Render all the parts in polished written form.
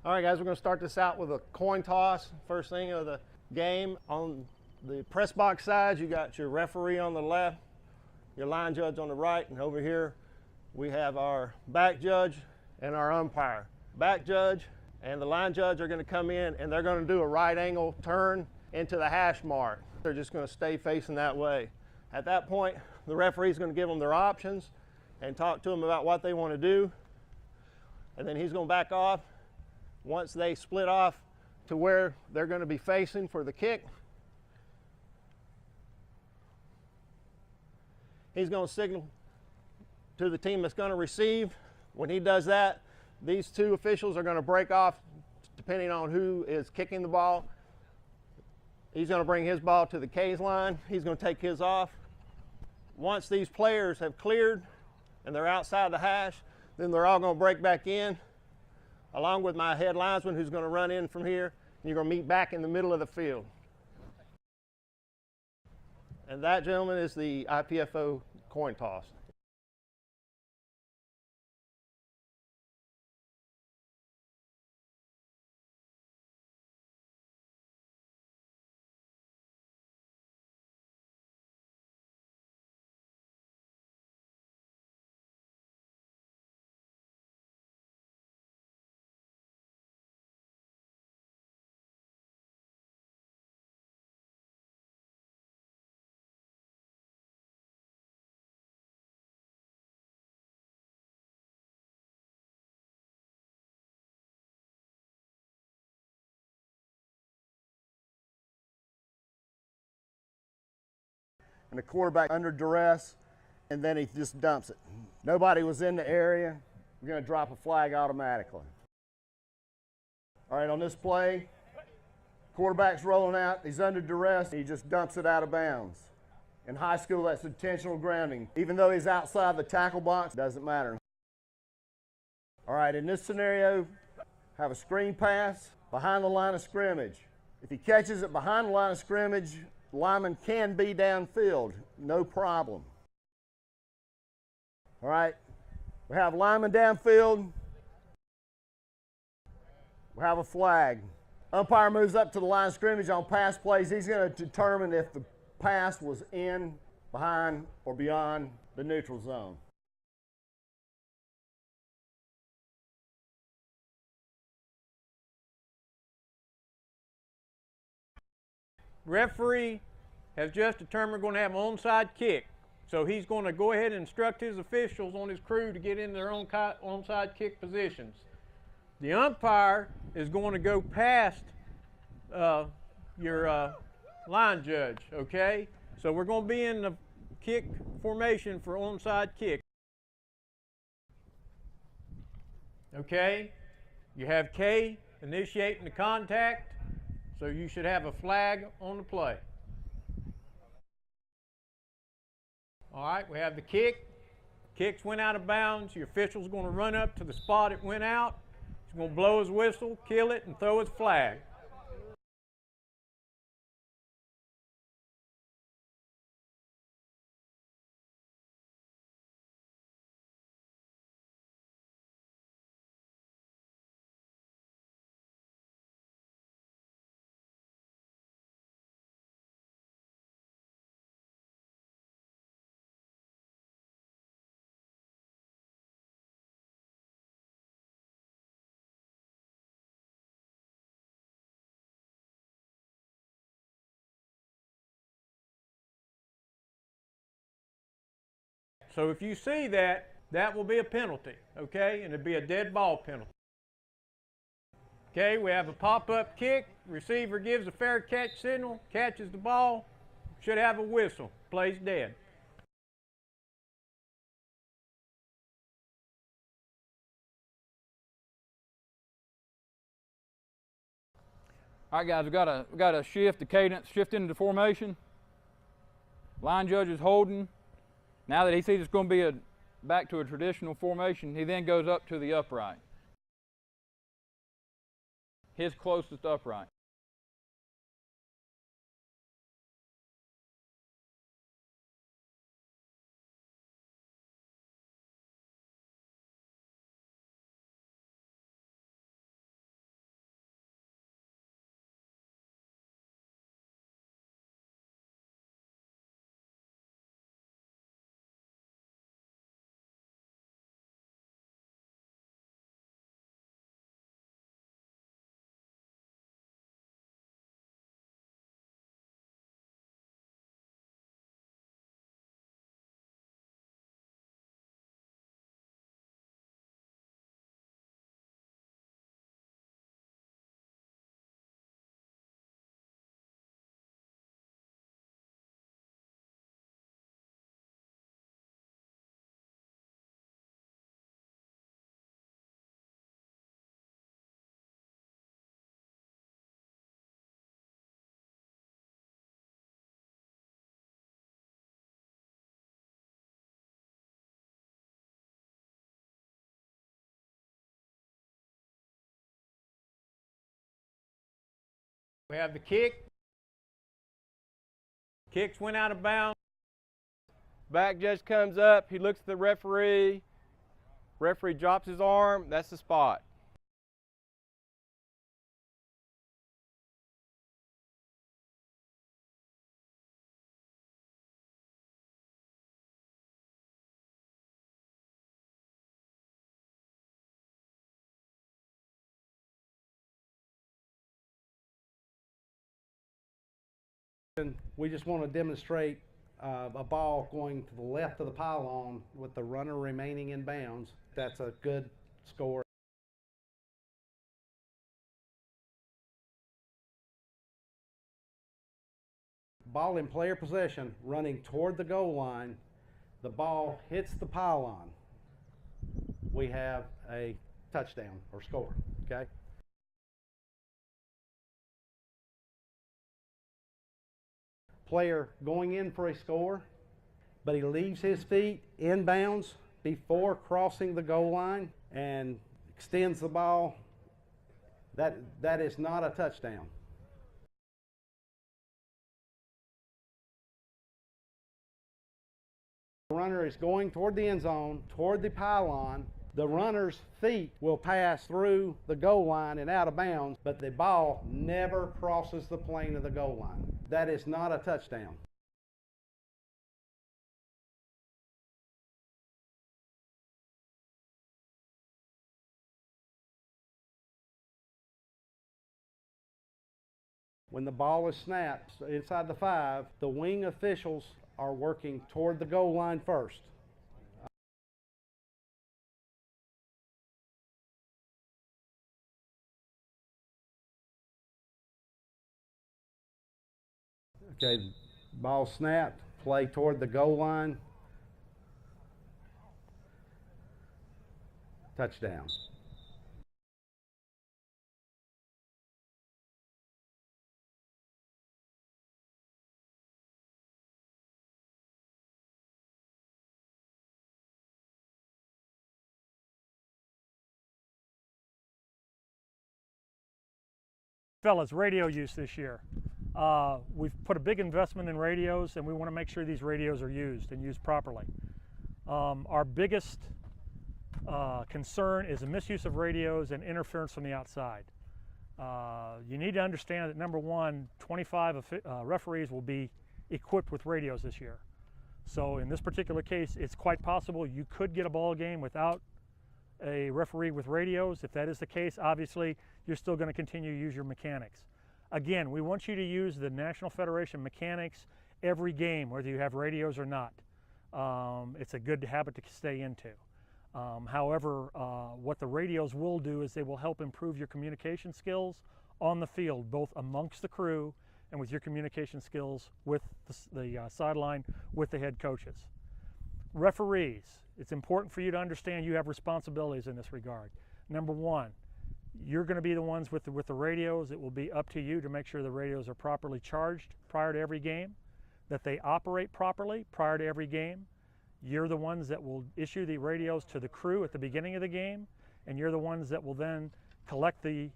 All right, guys, we're going to start this out with a coin toss. First thing of the game. On the press box side, you got your referee on the left, your line judge on the right, and over here we have our back judge and our umpire. Back judge and the line judge are going to come in and they're going to do a right angle turn into the hash mark. They're just going to stay facing that way. At that point, the referee is going to give them their options and talk to them about what they want to do. And then he's going to back off. Once they split off to where they're going to be facing for the kick, he's going to signal to the team that's going to receive. When he does that, these two officials are going to break off depending on who is kicking the ball. He's going to bring his ball to the K's line. He's going to take his off. Once these players have cleared and they're outside the hash, then they're all going to break back in, along with my head linesman who's going to run in from here, and you're going to meet back in the middle of the field. And that, gentlemen, is the IPFO coin toss. And the quarterback under duress, and then he just dumps it. Nobody was in the area. We're going to drop a flag automatically. All right, on this play, quarterback's rolling out. He's under duress. He just dumps it out of bounds. In high school, that's intentional grounding. Even though he's outside the tackle box, doesn't matter. All right, in this scenario, have a screen pass behind the line of scrimmage. If he catches it behind the line of scrimmage, lineman can be downfield, no problem. All right, we have lineman downfield. We have a flag. Umpire moves up to the line of scrimmage on pass plays. He's going to determine if the pass was in, behind, or beyond the neutral zone. Referee has just determined we're going to have an onside kick. So he's going to go ahead and instruct his officials on his crew to get in their own onside kick positions. The umpire is going to go past your line judge, okay? So we're going to be in the kick formation for onside kick. Okay? You have K initiating the contact. So you should have a flag on the play. All right, we have the kick. Kicks went out of bounds. Your official's going to run up to the spot it went out. He's going to blow his whistle, kill it, and throw his flag. So if you see that, that will be a penalty, okay? And it'll be a dead ball penalty. Okay, we have a pop-up kick. Receiver gives a fair catch signal, catches the ball, should have a whistle, plays dead. All right, guys, we got to shift the cadence, shift into the formation. Line judge is holding. Now that he sees it's going to be back to a traditional formation, he then goes up to the upright. His closest upright. We have the kick. Kicks went out of bounds. Back judge comes up, he looks at the referee. Referee drops his arm, that's the spot. We just want to demonstrate a ball going to the left of the pylon with the runner remaining in bounds. That's a good score. Ball in player possession, running toward the goal line. The ball hits the pylon. We have a touchdown or score, okay? Player going in for a score, but he leaves his feet in bounds before crossing the goal line and extends the ball. That is not a touchdown. The runner is going toward the end zone, toward the pylon. The runner's feet will pass through the goal line and out of bounds, but the ball never crosses the plane of the goal line. That is not a touchdown. When the ball is snapped inside the 5, the wing officials are working toward the goal line first. Okay, ball snapped, play toward the goal line. Touchdown. Fellas, radio use this year. We've put a big investment in radios, and we want to make sure these radios are used and used properly. Our biggest concern is the misuse of radios and interference from the outside. You need to understand that, number one, 25 referees will be equipped with radios this year. So in this particular case, it's quite possible you could get a ball game without a referee with radios. If that is the case, obviously, you're still going to continue to use your mechanics. Again, we want you to use the National Federation mechanics every game, whether you have radios or not. It's a good habit to stay into. However, what the radios will do is they will help improve your communication skills on the field, both amongst the crew and with your communication skills with the sideline with the head coaches. Referees, it's important for you to understand you have responsibilities in this regard. Number one, you're going to be the ones with the radios. It will be up to you to make sure the radios are properly charged prior to every game, that they operate properly prior to every game. You're the ones that will issue the radios to the crew at the beginning of the game, and you're the ones that will then collect the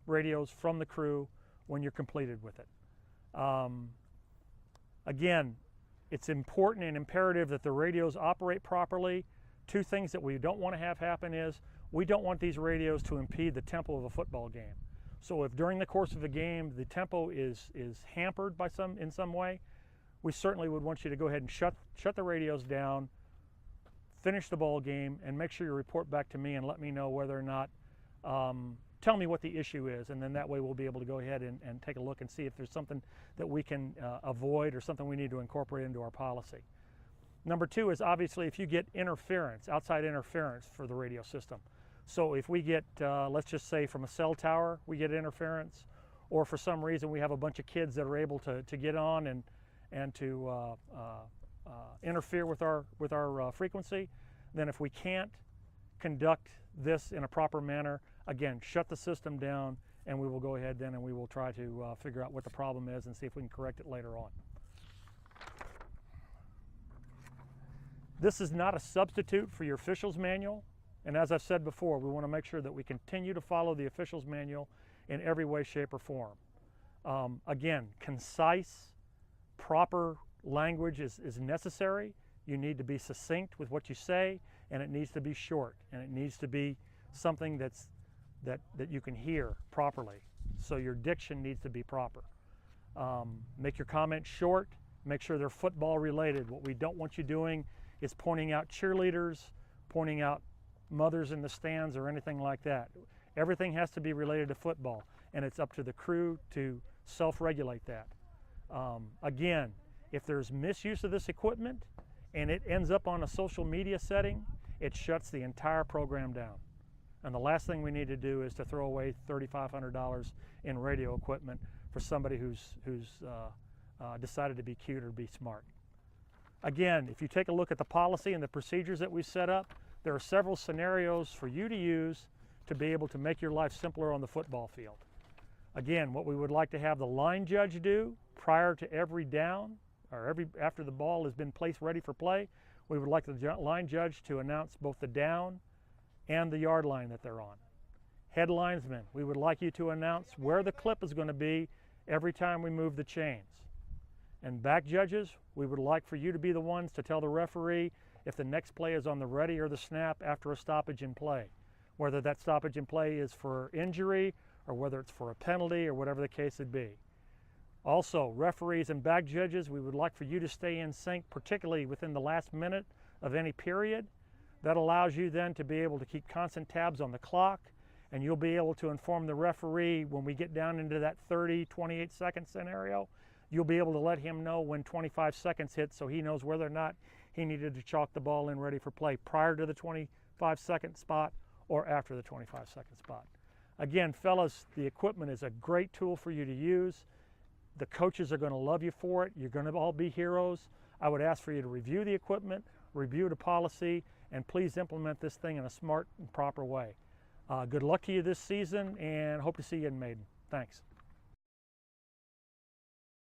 radios from the crew when you're completed with it. Again, it's important and imperative that the radios operate properly. Two things that we don't want to have happen is we don't want these radios to impede the tempo of a football game. So if during the course of a game the tempo is hampered by in some way, we certainly would want you to go ahead and shut the radios down, finish the ball game, and make sure you report back to me and let me know whether or not, tell me what the issue is, and then that way we'll be able to go ahead and take a look and see if there's something that we can avoid or something we need to incorporate into our policy. Number two is obviously if you get interference, outside interference for the radio system. So if we get, let's just say from a cell tower, we get interference, or for some reason we have a bunch of kids that are able to get on and to interfere with our frequency, then if we can't conduct this in a proper manner, again, shut the system down, and we will go ahead then and we will try to figure out what the problem is and see if we can correct it later on. This is not a substitute for your officials manual, and as I've said before, we want to make sure that we continue to follow the officials manual in every way, shape, or form. Again, concise, proper language is necessary. You need to be succinct with what you say, and it needs to be short, and it needs to be something that you can hear properly. So your diction needs to be proper. Make your comments short. Make sure they're football related. What we don't want you doing is pointing out cheerleaders, pointing out mothers in the stands, or anything like that. Everything has to be related to football, and it's up to the crew to self-regulate that. Again, if there's misuse of this equipment and it ends up on a social media setting, it shuts the entire program down. And the last thing we need to do is to throw away $3,500 in radio equipment for somebody who's decided to be cute or be smart. Again, if you take a look at the policy and the procedures that we set up, there are several scenarios for you to use to be able to make your life simpler on the football field. Again, what we would like to have the line judge do prior to every down, or after the ball has been placed ready for play, we would like the line judge to announce both the down and the yard line that they're on. Head linesmen, we would like you to announce where the clip is going to be every time we move the chains. And back judges, we would like for you to be the ones to tell the referee if the next play is on the ready or the snap after a stoppage in play, whether that stoppage in play is for injury or whether it's for a penalty or whatever the case would be. Also, referees and back judges, we would like for you to stay in sync, particularly within the last minute of any period. That allows you then to be able to keep constant tabs on the clock, and you'll be able to inform the referee when we get down into that 30, 28 second scenario. You'll be able to let him know when 25 seconds hit, so he knows whether or not he needed to chalk the ball in ready for play prior to the 25-second spot or after the 25-second spot. Again, fellas, the equipment is a great tool for you to use. The coaches are going to love you for it. You're going to all be heroes. I would ask for you to review the equipment, review the policy, and please implement this thing in a smart and proper way. Good luck to you this season, and hope to see you in Maiden. Thanks.